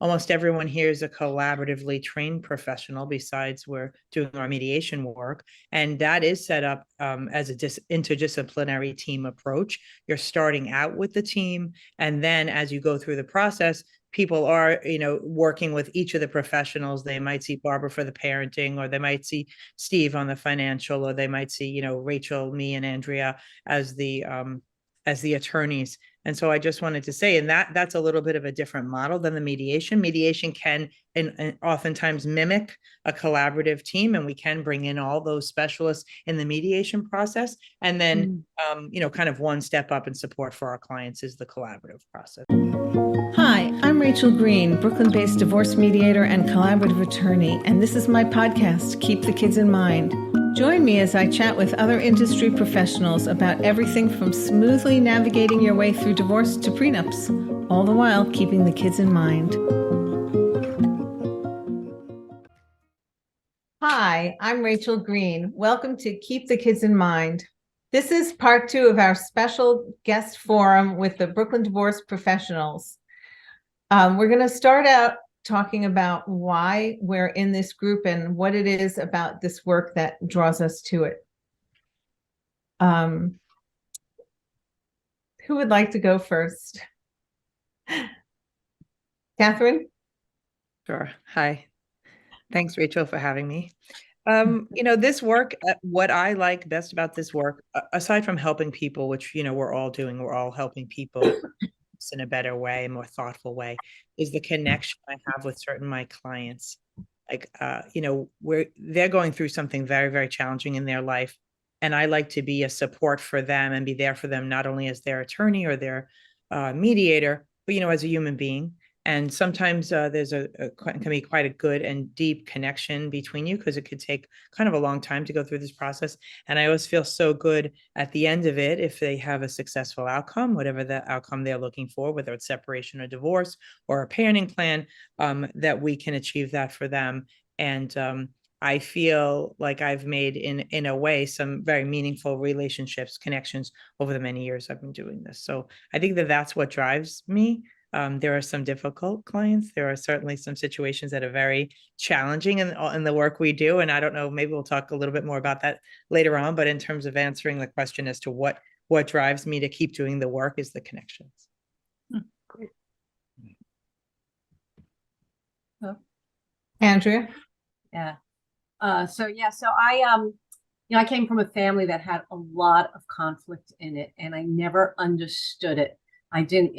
almost everyone here is a collaboratively trained professional, besides we're doing our mediation work. And that is set up as a interdisciplinary team approach. You're starting out with the team, and then as you go through the process, people are, working with each of the professionals. They might see Barbara for the parenting, or they might see Steve on the financial, or they might see, Rachel, me, and Andrea as the attorneys. And so I just wanted to say, and that's a little bit of a different model than the mediation. Mediation can and oftentimes mimic a collaborative team, and we can bring in all those specialists in the mediation process. And then, kind of one step up in support for our clients is the collaborative process. Hi, I'm Rachel Green, Brooklyn-based divorce mediator and collaborative attorney, and this is my podcast, Keep the Kids in Mind. Join me as I chat with other industry professionals about everything from smoothly navigating your way through divorce to prenups, all the while keeping the kids in mind. Hi, I'm Rachel Green. Welcome to Keep the Kids in Mind. This is part 2 of our special guest forum with the Brooklyn divorce professionals. We're going to start out talking about why we're in this group and what it is about this work that draws us to it. Who would like to go first? Catherine? Sure. Hi. Thanks, Rachel, for having me. This work, what I like best about this work, aside from helping people, which, we're all doing, we're all helping people in a better way, a more thoughtful way, is the connection I have with certain my clients. Like, they're going through something very, very challenging in their life. And I like to be a support for them and be there for them, not only as their attorney or their mediator, but, as a human being. And sometimes there's can be quite a good and deep connection between you, because it could take kind of a long time to go through this process. And I always feel so good at the end of it, if they have a successful outcome, whatever the outcome they're looking for, whether it's separation or divorce or a parenting plan, that we can achieve that for them. And I feel like I've made, in a way, some very meaningful relationships, connections over the many years I've been doing this. So I think that that's what drives me. There are some difficult clients. There are certainly some situations that are very challenging in the work we do. And I don't know, maybe we'll talk a little bit more about that later on. But in terms of answering the question as to what drives me to keep doing the work is the connections. Great. Andrea? Yeah. So I came from a family that had a lot of conflict in it, and I never understood it. I didn't,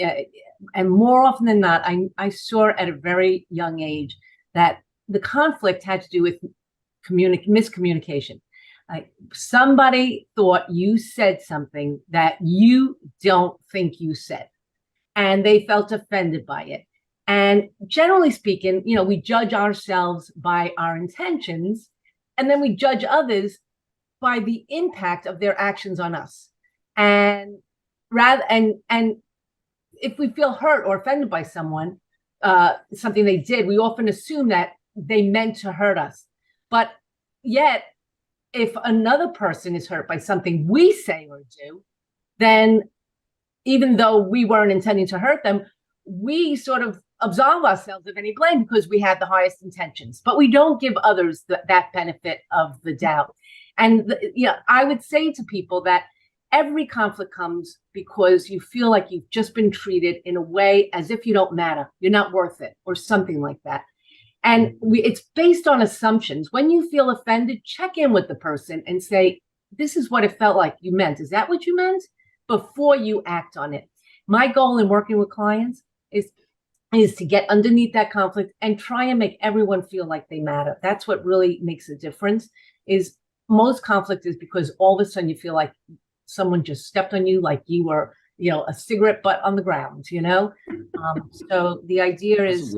and more often than not, I saw at a very young age that the conflict had to do with miscommunication. Somebody thought you said something that you don't think you said, and they felt offended by it. And generally speaking, we judge ourselves by our intentions, and then we judge others by the impact of their actions on us. And if we feel hurt or offended by someone, something they did, we often assume that they meant to hurt us. But yet, if another person is hurt by something we say or do, then even though we weren't intending to hurt them, we sort of absolve ourselves of any blame because we had the highest intentions. But we don't give others that benefit of the doubt. And I would say to people that every conflict comes because you feel like you've just been treated in a way as if you don't matter, you're not worth it, or something like that. And it's based on assumptions. When you feel offended, check in with the person and say, this is what it felt like you meant. Is that what you meant? Before you act on it. My goal in working with clients is to get underneath that conflict and try and make everyone feel like they matter. That's what really makes a difference. Is most conflict is because all of a sudden you feel like someone just stepped on you, like you were, a cigarette butt on the ground, So the idea is,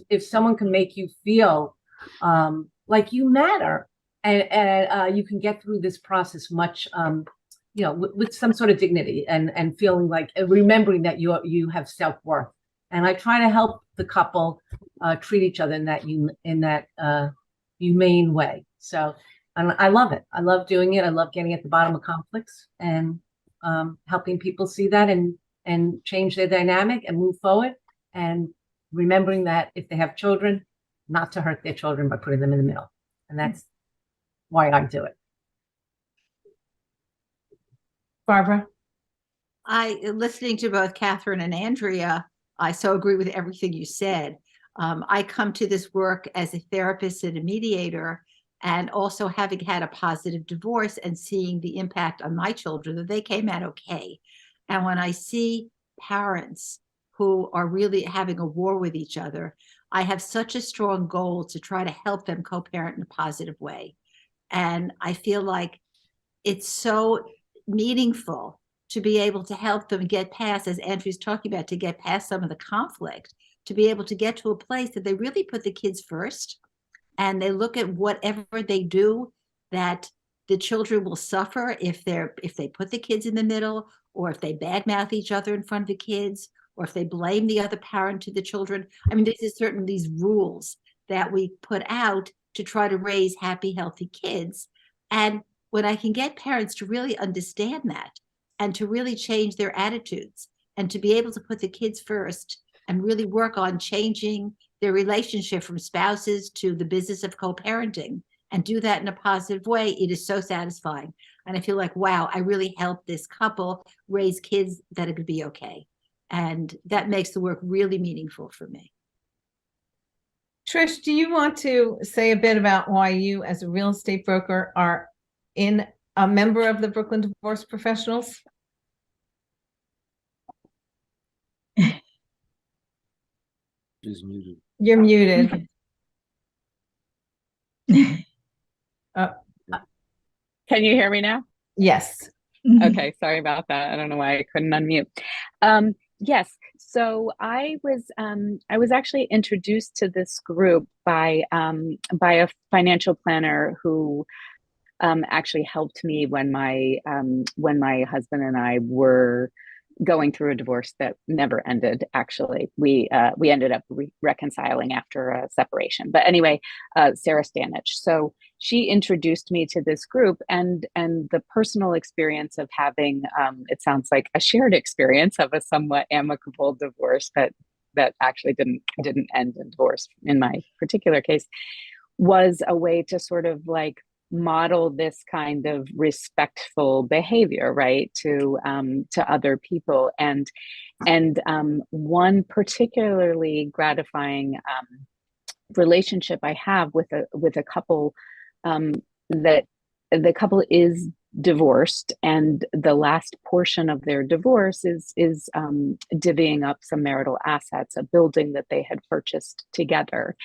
if someone can make you feel like you matter, and you can get through this process much, with some sort of dignity and feeling like, remembering that you have self-worth. And I try to help the couple treat each other in that humane way. So. And I love it. I love doing it. I love getting at the bottom of conflicts and helping people see that and change their dynamic and move forward and remembering that if they have children, not to hurt their children by putting them in the middle. And that's why I do it. Barbara? Listening to both Catherine and Andrea, I so agree with everything you said. I come to this work as a therapist and a mediator, and also having had a positive divorce and seeing the impact on my children, that they came out okay. And when I see parents who are really having a war with each other, I have such a strong goal to try to help them co-parent in a positive way. And I feel like it's so meaningful to be able to help them get past, as Andrew's talking about, to get past some of the conflict, to be able to get to a place that they really put the kids first, and they look at whatever they do, that the children will suffer if they put the kids in the middle, or if they badmouth each other in front of the kids, or if they blame the other parent to the children. I mean, there's certain these rules that we put out to try to raise happy, healthy kids. And when I can get parents to really understand that and to really change their attitudes and to be able to put the kids first and really work on changing their relationship from spouses to the business of co-parenting and do that in a positive way, it is so satisfying. And I feel like, wow, I really helped this couple raise kids that it could be okay. And that makes the work really meaningful for me. Trish, do you want to say a bit about why you, as a real estate broker, are a member of the Brooklyn Divorce Professionals? She's muted. You're muted. Can you hear me now? Yes. Okay, sorry about that. I don't know why I couldn't unmute. Yes, so I was actually introduced to this group by a financial planner who actually helped me when my husband and I were going through a divorce that never ended. Actually, we ended up reconciling after a separation. But anyway, Sarah Stanich. So she introduced me to this group, and the personal experience of having it sounds like a shared experience of a somewhat amicable divorce that actually didn't end in divorce in my particular case, was a way to sort of like model this kind of respectful behavior, right, to other people. And one particularly gratifying relationship I have with a couple that the couple is divorced, and the last portion of their divorce is divvying up some marital assets, a building that they had purchased together.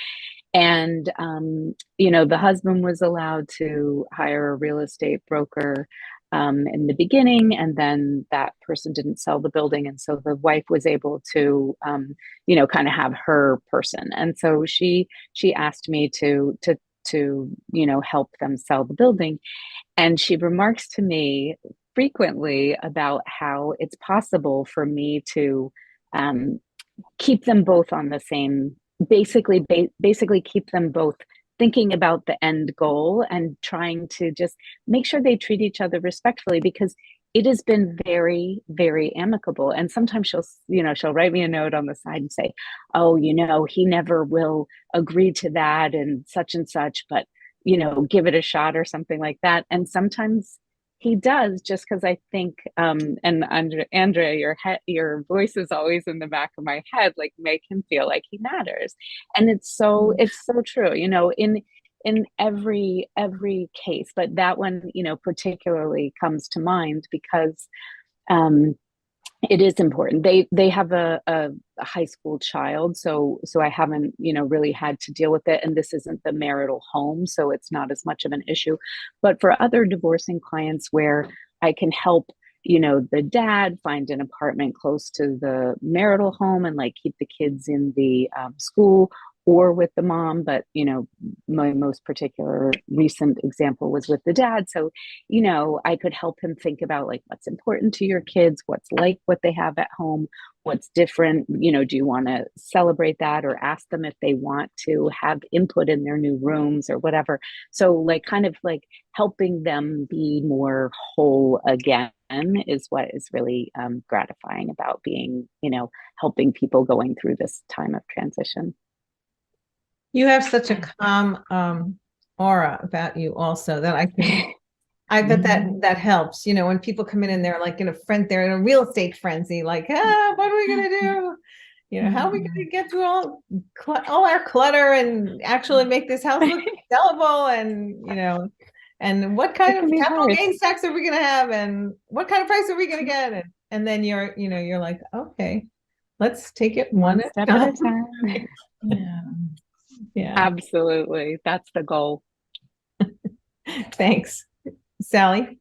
And, the husband was allowed to hire a real estate broker in the beginning, and then that person didn't sell the building. And so the wife was able to, kind of have her person. And so she asked me to help them sell the building. And she remarks to me frequently about how it's possible for me to keep them both on the same, basically keep them both thinking about the end goal and trying to just make sure they treat each other respectfully, because it has been very, very amicable. And sometimes she'll write me a note on the side and say, oh, he never will agree to that and such, but, give it a shot or something like that. And sometimes he does, just because I think, and Andrea, your voice is always in the back of my head, like make him feel like he matters. And it's so true, in every case, but that one, particularly comes to mind because it is important. They have a high school child, so I haven't really had to deal with it, and this isn't the marital home, so it's not as much of an issue. But for other divorcing clients where I can help the dad find an apartment close to the marital home and like keep the kids in the school, or with the mom, but my most particular recent example was with the dad. So I could help him think about like what's important to your kids, what's like what they have at home, what's different. Do you want to celebrate that, or ask them if they want to have input in their new rooms or whatever? So like kind of like helping them be more whole again is what is really gratifying about being, helping people going through this time of transition. You have such a calm aura about you also that I bet that helps. When people come in and they're like they're in a real estate frenzy, like, what are we gonna do? How are we gonna get through all our clutter and actually make this house look sellable? And what kind of capital gains tax are we gonna have? And what kind of price are we gonna get? And then you're like, okay, let's take it one step at a time. Yeah. Absolutely. That's the goal. Thanks. Sally?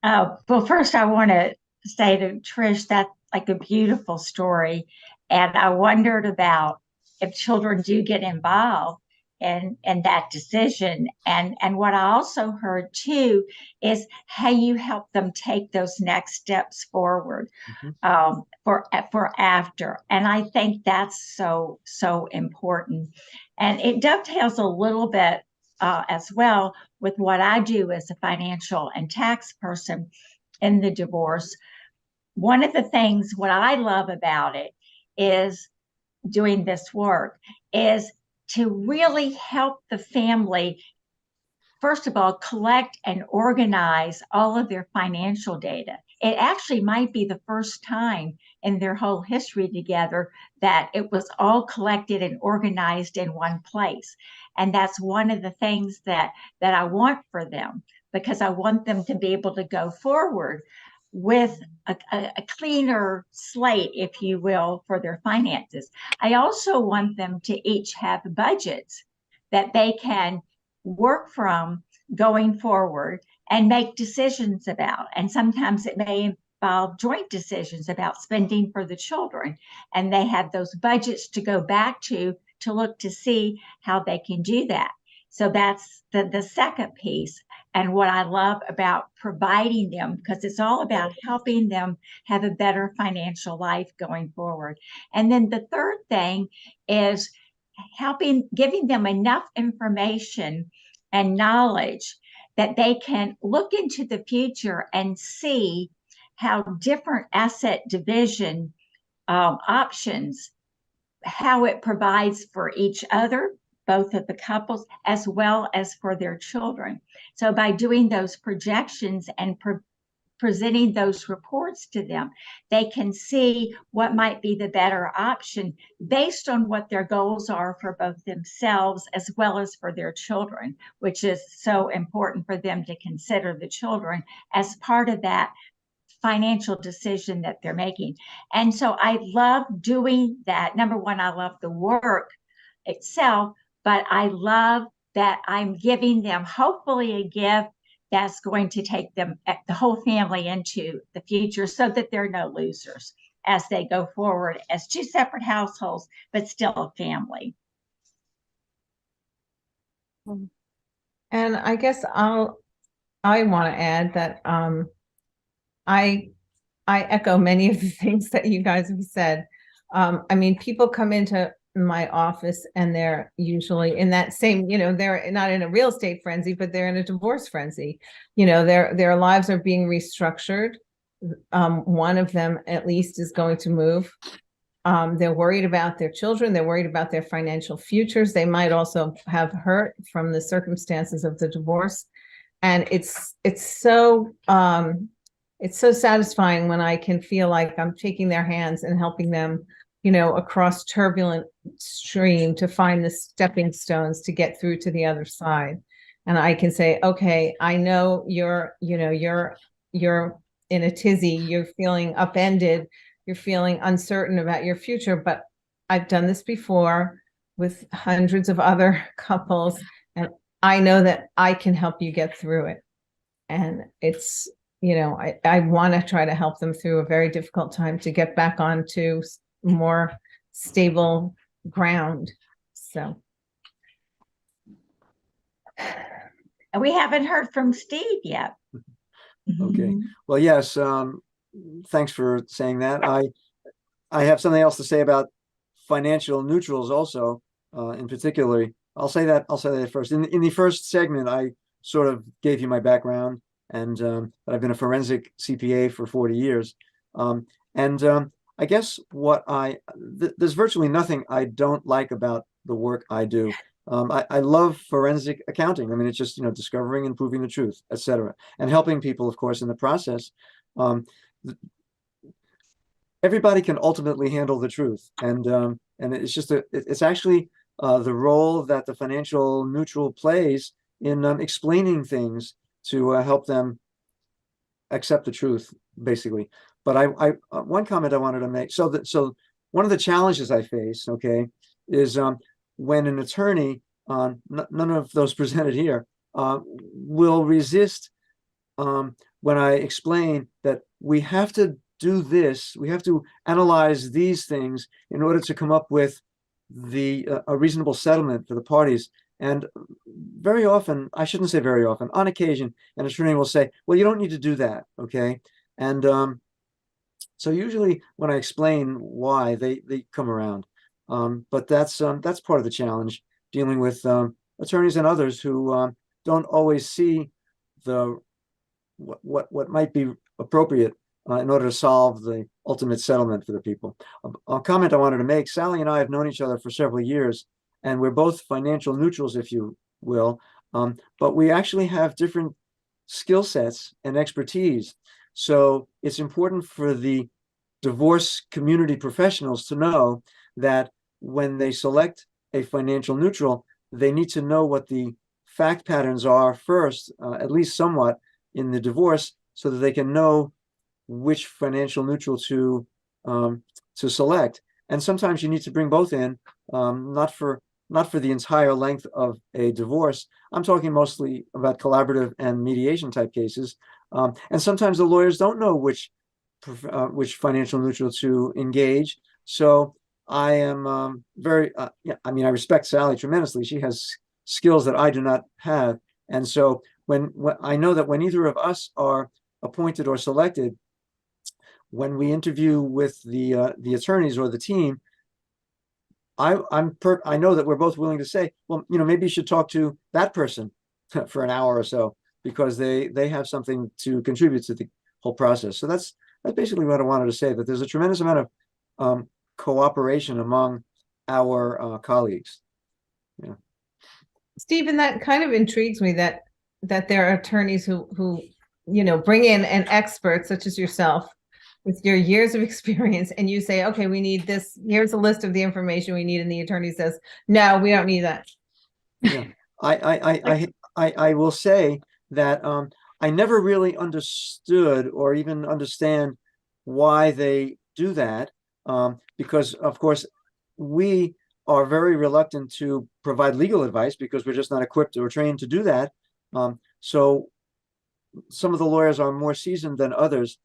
Well, first I want to say to Trish, that's like a beautiful story. And I wondered about if children do get involved in that decision. And what I also heard too is how you help them take those next steps forward for after. And I think that's so important. And it dovetails a little bit as well with what I do as a financial and tax person in the divorce. One of the things, what I love about it is doing this work is to really help the family, first of all, collect and organize all of their financial data. It actually might be the first time in their whole history together that it was all collected and organized in one place. And that's one of the things that I want for them, because I want them to be able to go forward with a cleaner slate, if you will, for their finances. I also want them to each have budgets that they can work from going forward and make decisions about. And sometimes it may involve joint decisions about spending for the children. And they have those budgets to go back to look to see how they can do that. So that's the second piece. And what I love about providing them, because it's all about helping them have a better financial life going forward. And then the third thing is giving them enough information and knowledge that they can look into the future and see how different asset division options, how it provides for each other, both of the couples, as well as for their children. So by doing those projections and presenting those reports to them, they can see what might be the better option based on what their goals are for both themselves as well as for their children, which is so important for them to consider the children as part of that financial decision that they're making. And so I love doing that. Number one, I love the work itself, but I love that I'm giving them hopefully a gift that's going to take them, the whole family, into the future so that they're no losers as they go forward as two separate households, but still a family. And I guess I want to add that I echo many of the things that you guys have said. I mean, people come into my office and they're usually in that same, they're not in a real estate frenzy, but they're in a divorce frenzy. Their lives are being restructured. One of them at least is going to move. They're worried about their children. They're worried about their financial futures. They might also have hurt from the circumstances of the divorce. And it's so satisfying when I can feel like I'm taking their hands and helping them, across turbulent stream to find the stepping stones to get through to the other side. And I can say, okay, I know you're in a tizzy, you're feeling upended, you're feeling uncertain about your future, but I've done this before with hundreds of other couples, and I know that I can help you get through it. And it's, I want to try to help them through a very difficult time to get back onto more stable ground. So. And we haven't heard from Steve yet. Okay. Well, yes. Thanks for saying that. I have something else to say about financial neutrals also, in particular. I'll say that first. In the first segment, I sort of gave you my background, and I've been a forensic CPA for 40 years. I guess there's virtually nothing I don't like about the work I do. I love forensic accounting. I mean, it's just, discovering and proving the truth, etc., and helping people, of course, in the process. Everybody can ultimately handle the truth, and it's just it's actually the role that the financial neutral plays in explaining things to help them accept the truth, basically. But I one comment I wanted to make. So one of the challenges I face, okay, is when an attorney, none of those presented here, will resist when I explain that we have to do this, we have to analyze these things in order to come up with a reasonable settlement for the parties. And very often, I shouldn't say very often, on occasion, an attorney will say, well, you don't need to do that, okay? And so usually when I explain why, they come around. But that's part of the challenge, dealing with attorneys and others who don't always see what might be appropriate in order to solve the ultimate settlement for the people. A comment I wanted to make: Sally and I have known each other for several years, and we're both financial neutrals, if you will, but we actually have different skill sets and expertise. So it's important for the divorce community professionals to know that when they select a financial neutral, they need to know what the fact patterns are first, at least somewhat, in the divorce, so that they can know which financial neutral to select. And sometimes you need to bring both in, not for the entire length of a divorce. I'm talking mostly about collaborative and mediation type cases. And sometimes the lawyers don't know which financial neutral to engage. So I am I respect Sally tremendously. She has skills that I do not have. And so when I know that when either of us are appointed or selected, when we interview with the attorneys or the team, I know that we're both willing to say, well, maybe you should talk to that person for an hour or so, because they have something to contribute to the whole process. So that's basically what I wanted to say, that there's a tremendous amount of cooperation among our colleagues. Yeah. Stephen, that kind of intrigues me that there are attorneys who bring in an expert such as yourself with your years of experience, and you say, okay, we need this, here's a list of the information we need, and the attorney says, no, we don't need that. Yeah. I will say that I never really understood or even understand why they do that, because of course we are very reluctant to provide legal advice because we're just not equipped or trained to do that. So some of the lawyers are more seasoned than others.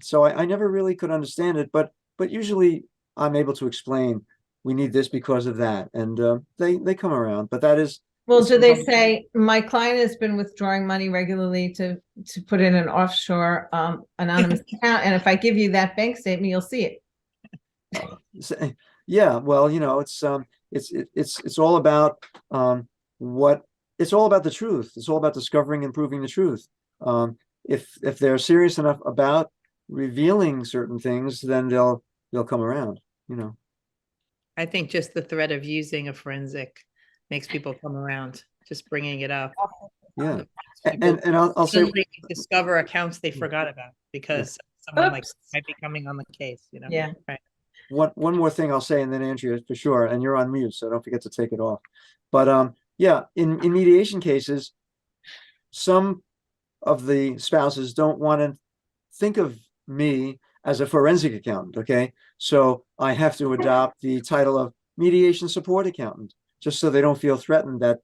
So I never really could understand it, but usually I'm able to explain we need this because of that, and they come around. But that is, well, do they say, my client has been withdrawing money regularly to put in an offshore anonymous account, and if I give you that bank statement, you'll see it? Yeah, well, it's all about it's all about the truth. It's all about discovering and proving the truth. If they're serious enough about revealing certain things, then they'll come around. I think just the threat of using a forensic makes people come around, just bringing it up. Yeah, and I'll say, discover accounts they forgot about because someone like might be coming on the case. Yeah. Right. One more thing I'll say, and then Andrea, for sure, and you're on mute, so don't forget to take it off. But yeah, in mediation cases, some of the spouses don't want to think of me as a forensic accountant, okay? So I have to adopt the title of mediation support accountant, just so they don't feel threatened that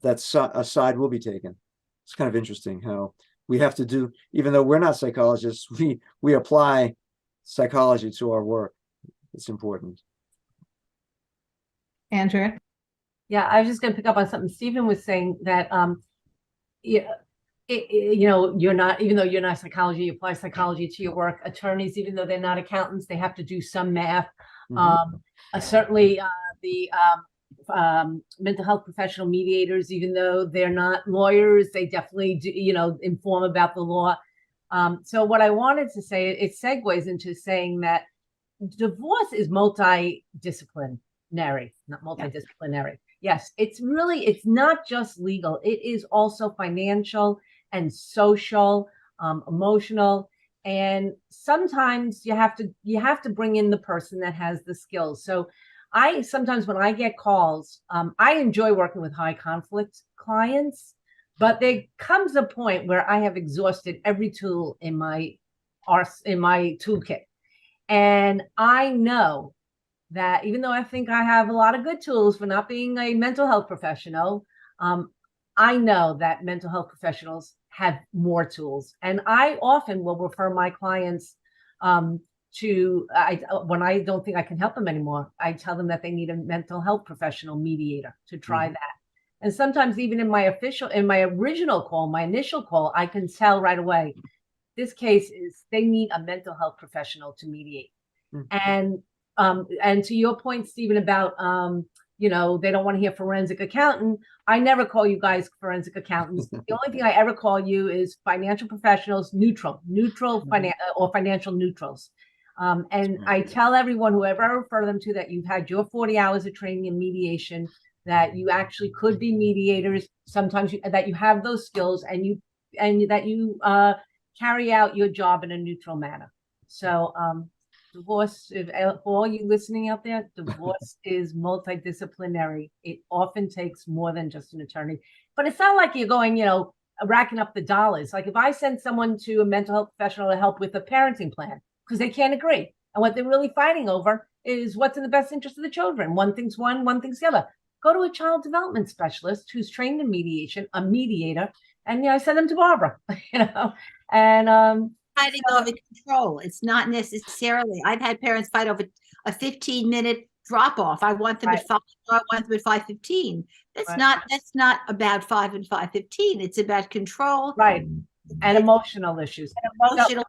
a side will be taken. It's kind of interesting how we have to do, even though we're not psychologists, we apply psychology to our work. It's important. Andrea? Yeah, I was just going to pick up on something Stephen was saying that, yeah, you know, you're not, even though you're not psychology, you apply psychology to your work. Attorneys, even though they're not accountants, they have to do some math. Certainly, the mental health professional mediators, even though they're not lawyers, they definitely do, you know, inform about the law. So what I wanted to say, it segues into saying that divorce is multidisciplinary, not multidisciplinary. Yes, it's really, it's not just legal. It is also financial and social, emotional. And sometimes you have to bring in the person that has the skills. So sometimes when I get calls, I enjoy working with high conflict clients, but there comes a point where I have exhausted every tool in my toolkit. And I know that even though I think I have a lot of good tools for not being a mental health professional, I know that mental health professionals have more tools. And I often will refer my clients when I don't think I can help them anymore, I tell them that they need a mental health professional mediator to try that. And sometimes even in my initial call, I can tell right away, this case is, they need a mental health professional to mediate. And to your point, Stephen, about, you know, they don't want to hear forensic accountant. I never call you guys forensic accountants. The only thing I ever call you is financial professionals, neutral or financial neutrals. And I tell everyone, whoever I refer them to, that you've had your 40 hours of training in mediation, that you actually could be mediators. Sometimes that you have those skills, and that you carry out your job in a neutral manner. So divorce, for all you listening out there, divorce is multidisciplinary. It often takes more than just an attorney. But it's not like you're going, you know, racking up the dollars. Like if I send someone to a mental health professional to help with a parenting plan because they can't agree, and what they're really fighting over is what's in the best interest of the children. One thinks one thinks the other. Go to a child development specialist who's trained in mediation, a mediator, and I send them to Barbara, you know, and fighting over control. It's not necessarily. I've had parents fight over a 15-minute drop off. I want them at 5. I want them at 5:15. That's not about 5 and 5:15. It's about control, right, and emotional issues, issues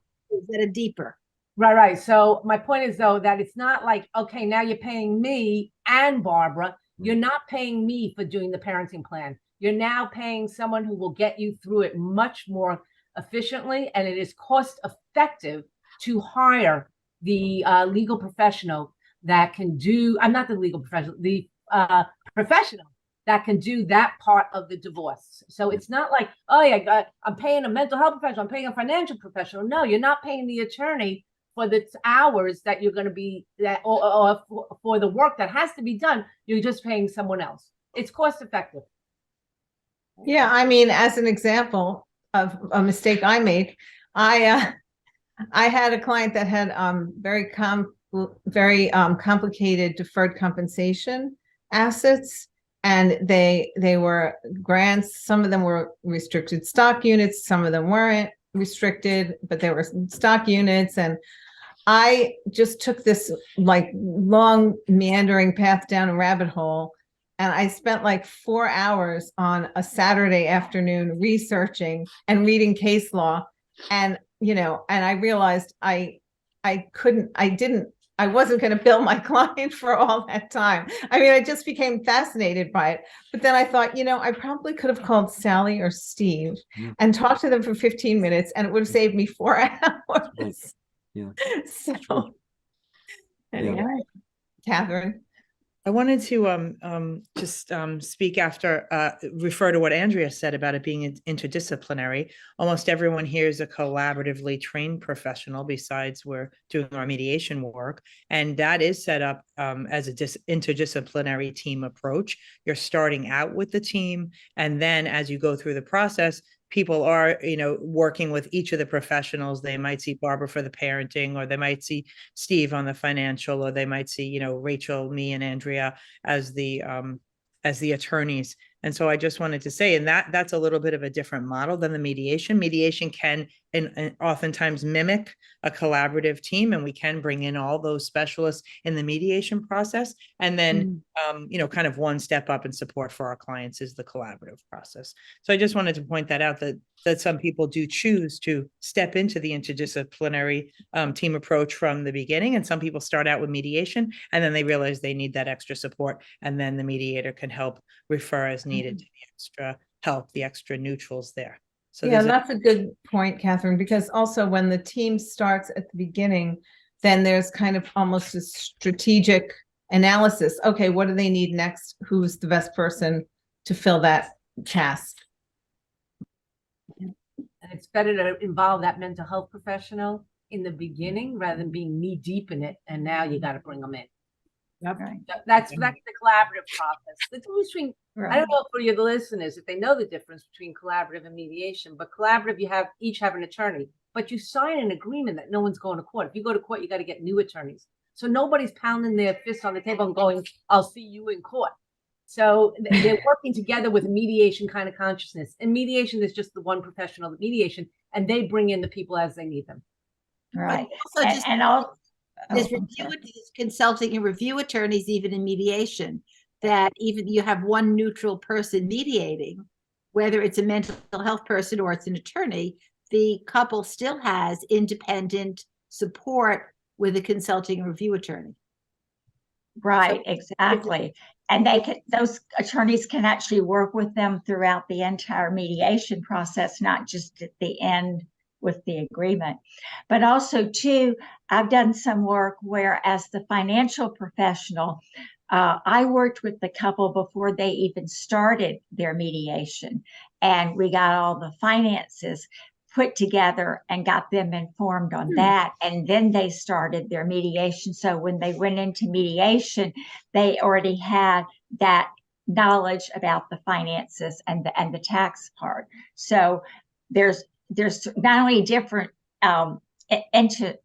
that are deeper. Right. So my point is, though, that it's not like, okay, now you're paying me and Barbara. You're not paying me for doing the parenting plan. You're now paying someone who will get you through it much more efficiently, and it is cost effective to hire the legal professional that can do, I'm not the legal professional, the professional that can do that part of the divorce. So it's not like, oh yeah, I'm paying a mental health professional, I'm paying a financial professional. No, you're not paying the attorney for the hours that you're going to be, or for the work that has to be done. You're just paying someone else. It's cost effective. Yeah, I mean, as an example of a mistake I made, I had a client that had very complicated deferred compensation assets, and they were grants. Some of them were restricted stock units, some of them weren't restricted, but they were stock units. And I just took this like long meandering path down a rabbit hole. And I spent like 4 hours on a Saturday afternoon researching and reading case law. And, you know, and I realized I wasn't going to bill my client for all that time. I mean, I just became fascinated by it. But then I thought, you know, I probably could have called Sally or Steve and talked to them for 15 minutes, and it would have saved me 4 hours. Yeah. So anyway, Catherine. I wanted to just speak after, refer to what Andrea said about it being interdisciplinary. Almost everyone here is a collaboratively trained professional, besides we're doing our mediation work. And that is set up as a interdisciplinary team approach. You're starting out with the team, and then as you go through the process, people are, you know, working with each of the professionals. They might see Barbara for the parenting, or they might see Steve on the financial, or they might see, you know, Rachel, me, and Andrea as the attorneys. And so I just wanted to say, and that's a little bit of a different model than the mediation. Mediation can and oftentimes mimic a collaborative team, and we can bring in all those specialists in the mediation process. And then, kind of one step up in support for our clients is the collaborative process. So I just wanted to point that out, that some people do choose to step into the interdisciplinary team approach from the beginning, and some people start out with mediation and then they realize they need that extra support, and then the mediator can help refer as needed to the extra help, the extra neutrals there. So yeah, that's a good point, Catherine, because also when the team starts at the beginning, then there's kind of almost a strategic analysis. Okay, what do they need next? Who's the best person to fill that task? And it's better to involve that mental health professional in the beginning rather than being knee deep in it, and now you got to bring them in. Yep. Right. That's the collaborative process. The difference between, Right. I don't know for you, the listeners, if they know the difference between collaborative and mediation, but collaborative, you each have an attorney, but you sign an agreement that no one's going to court. If you go to court, you got to get new attorneys. So nobody's pounding their fist on the table and going, I'll see you in court. So they're working together with a mediation kind of consciousness. And mediation is just the one professional of mediation, and they bring in the people as they need them. Right. Also, just there's I'm sorry. there's consulting and review attorneys, even in mediation, that even you have one neutral person mediating, whether it's a mental health person or it's an attorney, the couple still has independent support with a consulting and review attorney. Right, exactly. And those attorneys can actually work with them throughout the entire mediation process, not just at the end with the agreement. But also too, I've done some work where as the financial professional, I worked with the couple before they even started their mediation, and we got all the finances put together and got them informed on that. And then they started their mediation. So when they went into mediation, they already had that knowledge about the finances and the tax part. So there's not only different into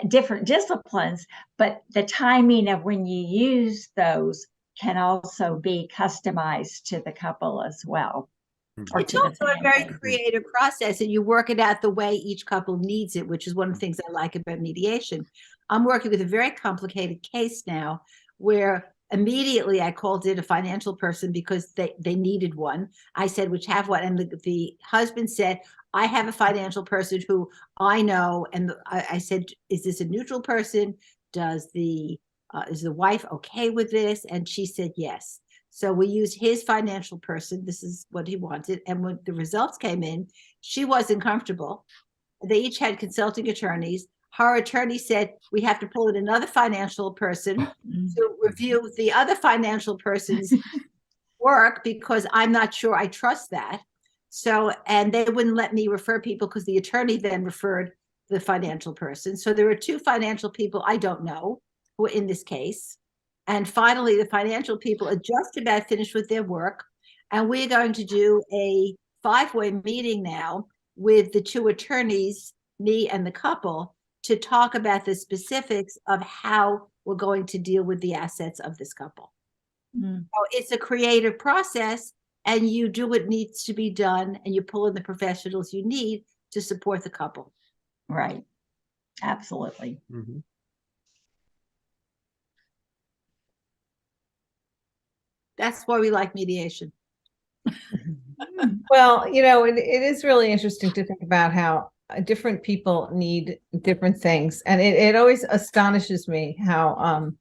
different disciplines, but the timing of when you use those can also be customized to the couple as well. It's also a very creative process, and you work it out the way each couple needs it, which is one of the things I like about mediation. I'm working with a very complicated case now where immediately I called in a financial person because they needed one. I said, which have one? And the husband said, I have a financial person who I know. And I said, is this a neutral person? Is the wife okay with this? And she said, yes. So we used his financial person. This is what he wanted. And when the results came in, she wasn't comfortable. They each had consulting attorneys. Her attorney said, we have to pull in another financial person to review the other financial person's work because I'm not sure I trust that. So, and they wouldn't let me refer people because the attorney then referred the financial person. So there were two financial people I don't know who were in this case. And finally, the financial people are just about finished with their work. And we're going to do a 5-way meeting now with the two attorneys, me and the couple, to talk about the specifics of how we're going to deal with the assets of this couple. So it's a creative process, and you do what needs to be done, and you pull in the professionals you need to support the couple. Right. Absolutely. Mm-hmm. That's why we like mediation. Well, it is really interesting to think about how different people need different things. And it always astonishes me how,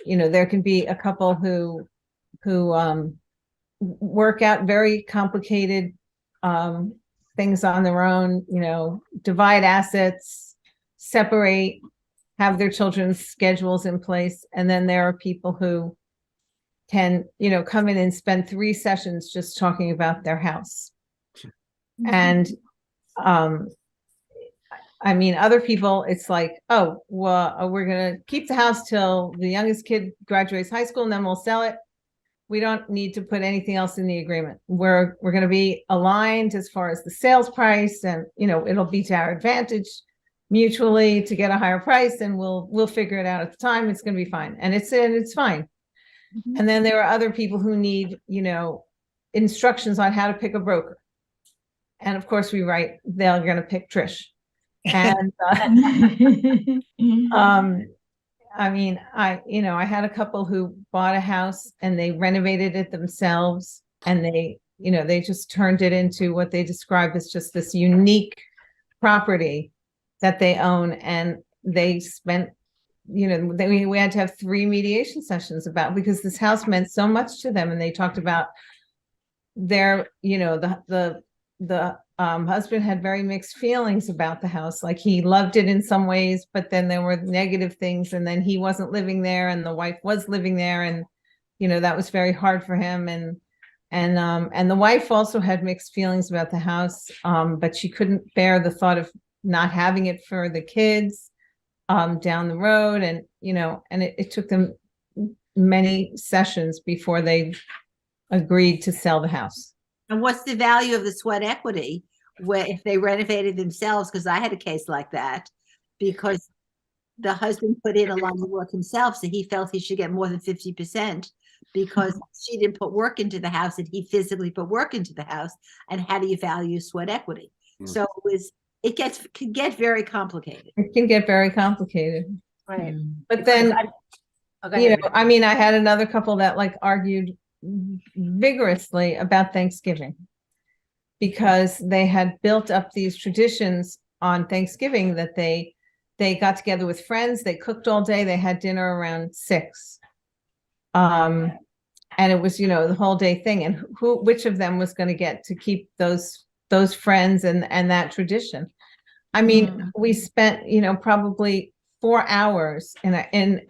there can be a couple who work out very complicated things on their own, divide assets, separate, have their children's schedules in place. And then there are people who can, come in and spend 3 sessions just talking about their house. And other people, it's like, oh, well, we're going to keep the house till the youngest kid graduates high school and then we'll sell it. We don't need to put anything else in the agreement. We're going to be aligned as far as the sales price, and, it'll be to our advantage mutually to get a higher price, and we'll figure it out at the time. It's going to be fine. And it's fine. And then there are other people who need, instructions on how to pick a broker. And of course we write, they're going to pick Trish. And, I mean, I had a couple who bought a house and they renovated it themselves, and they just turned it into what they describe as just this unique property that they own. And they spent, we had to have 3 mediation sessions because this house meant so much to them. And they talked about their, the husband had very mixed feelings about the house. Like, he loved it in some ways, but then there were negative things, and then he wasn't living there and the wife was living there, and that was very hard for him. And the wife also had mixed feelings about the house, but she couldn't bear the thought of not having it for the kids down the road. And it took them many sessions before they agreed to sell the house. And what's the value of the sweat equity where if they renovated themselves? Because I had a case like that, because the husband put in a lot of work himself, so he felt he should get more than 50% because she didn't put work into the house and he physically put work into the house. And how do you value sweat equity? So it can get very complicated. It can get very complicated. Right. But then, Okay. I had another couple that argued vigorously about Thanksgiving, because they had built up these traditions on Thanksgiving that they got together with friends, they cooked all day, they had dinner around 6. And it was, the whole day thing, and which of them was going to get to keep those friends and that tradition. I mean, we spent, probably 4 hours in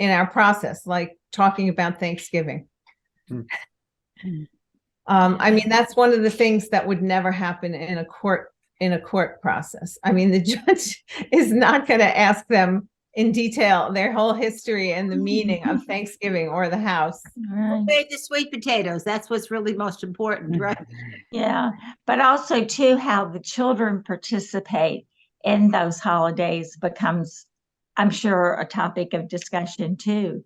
our process, talking about Thanksgiving. I mean, that's one of the things that would never happen in a court process. I mean, the judge is not going to ask them in detail their whole history and the meaning of Thanksgiving or the house. Save the sweet potatoes. That's what's really most important, right? Yeah, but also too, how the children participate in those holidays becomes, I'm sure, a topic of discussion too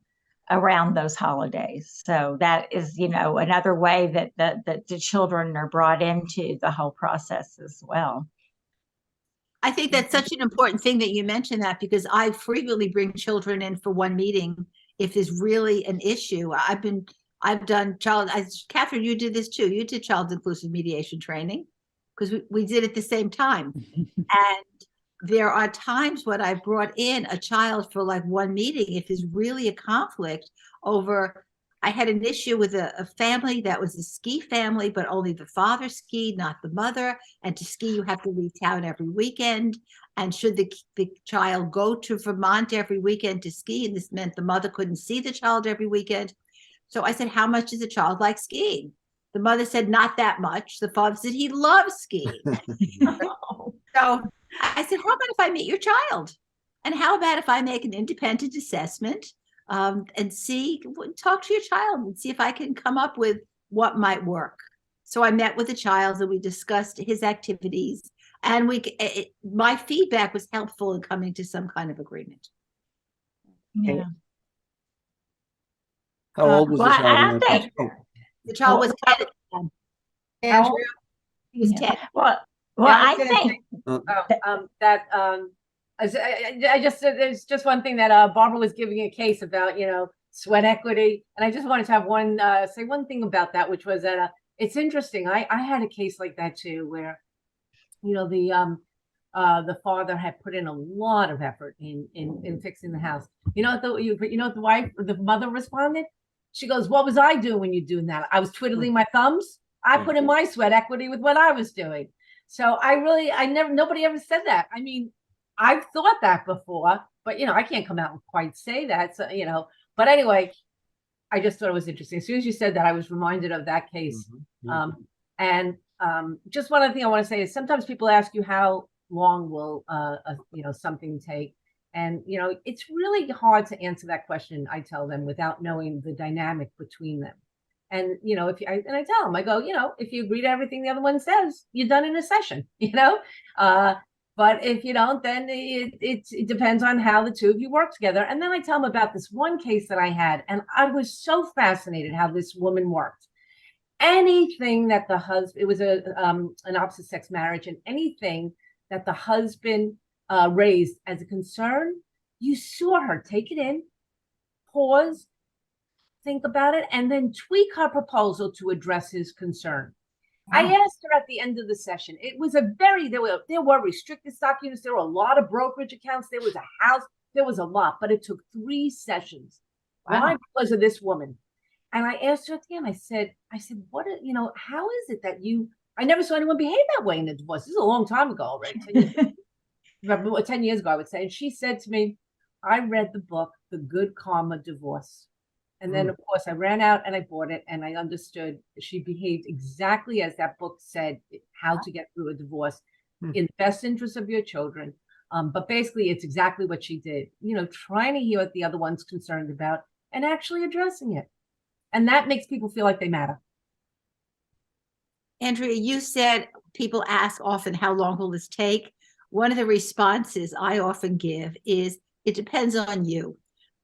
around those holidays. So that is, another way that the children are brought into the whole process as well. I think that's such an important thing that you mentioned that, because I frequently bring children in for one meeting if there's really an issue. I've done Catherine, you did this too. You did child inclusive mediation training, because we did it at the same time. And there are times when I brought in a child for one meeting if there's really a conflict over. I had an issue with a family that was a ski family, but only the father skied, not the mother. And to ski, you have to leave town every weekend. And should the child go to Vermont every weekend to ski? And this meant the mother couldn't see the child every weekend. So I said, how much does a child like skiing? The mother said, not that much. The father said, he loves skiing. So I said, how about if I meet your child? And how about if I make an independent assessment? And talk to your child and see if I can come up with what might work. So I met with the child and we discussed his activities, and my feedback was helpful in coming to some kind of agreement. Yeah. How old was the child? The child was 10 at the time. Andrew, he was 10. Well, I think there's just one thing that Barbara was giving a case about, sweat equity. And I just wanted to have say one thing about that, which was that it's interesting. I had a case like that too, where, the father had put in a lot of effort in fixing the house. What the mother responded? She goes, what was I doing when you're doing that? I was twiddling my thumbs. I put in my sweat equity with what I was doing. So nobody ever said that. I mean, I've thought that before, but I can't come out and quite say that. So, but anyway, I just thought it was interesting. As soon as you said that, I was reminded of that case. Just one other thing I want to say is sometimes people ask you how long will something take, and it's really hard to answer that question. I tell them without knowing the dynamic between them. And, I tell them, I go, if you agree to everything the other one says, you're done in a session, but if you don't, then it depends on how the two of you work together. And then I tell them about this one case that I had, and I was so fascinated how this woman worked. anything that the husband, it was an opposite sex marriage, and anything that the husband raised as a concern, you saw her take it in, pause, think about it, and then tweak her proposal to address his concern. I asked her at the end of the session. It was there were restricted stock units. There were a lot of brokerage accounts. There was a house. There was a lot, but it took 3 sessions. Wow. Why? Because of this woman. And I asked her at the end, I said, what, how is it that I never saw anyone behave that way in a divorce. This is a long time ago already. 10 years ago, I would say. And she said to me, I read the book, The Good Karma Divorce. And then, of course, I ran out and I bought it, and I understood she behaved exactly as that book said, how to get through a divorce in the best interest of your children. But basically, it's exactly what she did, trying to hear what the other one's concerned about and actually addressing it. And that makes people feel like they matter. Andrea, you said people ask often, how long will this take? One of the responses I often give is, it depends on you.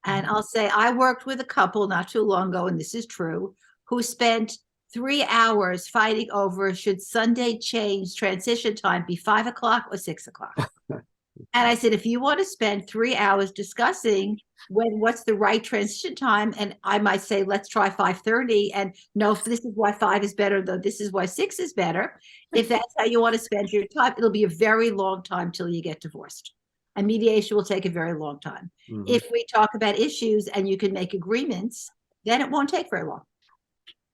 And I'll say, I worked with a couple not too long ago, and this is true, who spent 3 hours fighting over, should Sunday change transition time be 5 o'clock or 6 o'clock? And I said, if you want to spend 3 hours discussing what's the right transition time, and I might say, let's try 5:30, and no, if this is why 5 is better, though this is why 6 is better. If that's how you want to spend your time, it'll be a very long time till you get divorced. And mediation will take a very long time. Mhm. If we talk about issues and you can make agreements, then it won't take very long.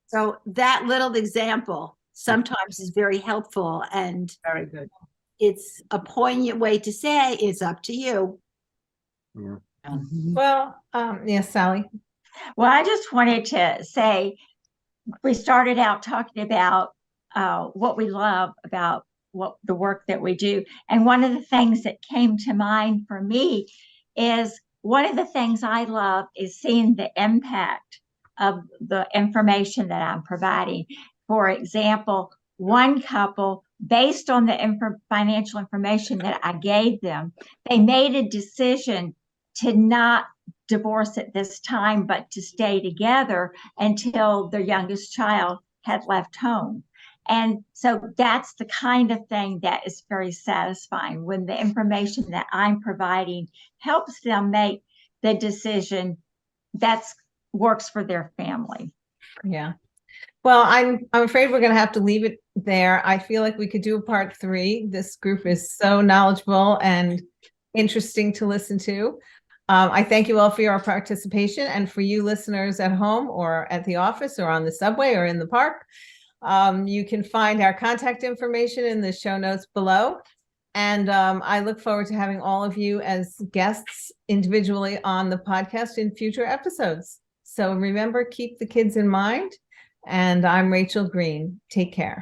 So that little example sometimes is very helpful, and Very good. it's a poignant way to say, it's up to you. Yeah. Well, yes, Sally. Well, I just wanted to say, we started out talking about what we love about the work that we do. And one of the things that came to mind for me is, one of the things I love is seeing the impact of the information that I'm providing. For example, one couple, based on the financial information that I gave them, they made a decision to not divorce at this time, but to stay together until their youngest child had left home. And so that's the kind of thing that is very satisfying, when the information that I'm providing helps them make the decision that works for their family. Yeah. Well, I'm afraid we're going to have to leave it there. I feel like we could do a part 3. This group is so knowledgeable and interesting to listen to. I thank you all for your participation, and for you listeners at home or at the office or on the subway or in the park. You can find our contact information in the show notes below. And I look forward to having all of you as guests individually on the podcast in future episodes. So remember, keep the kids in mind. And I'm Rachel Green. Take care.